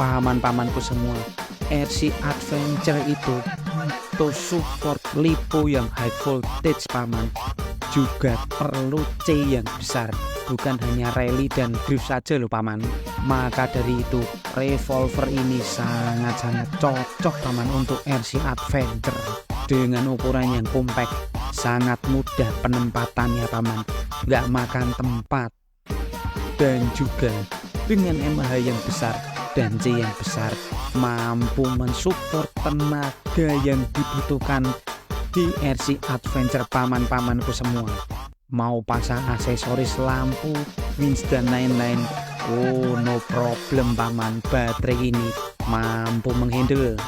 paman-pamanku semua, RC Adventure itu untuk support lipo yang high voltage paman, juga perlu C yang besar, bukan hanya rally dan drift saja loh paman. Maka dari itu revolver ini sangat-sangat cocok paman untuk RC Adventure. Dengan ukuran yang compact, sangat mudah penempatannya paman, nggak makan tempat, dan juga dengan MH yang besar dan C yang besar, mampu mensupport tenaga yang dibutuhkan di RC Adventure paman-pamanku semua. Mau pasang aksesoris lampu, winch dan lain-lain, oh no problem paman, baterai ini mampu menghandle.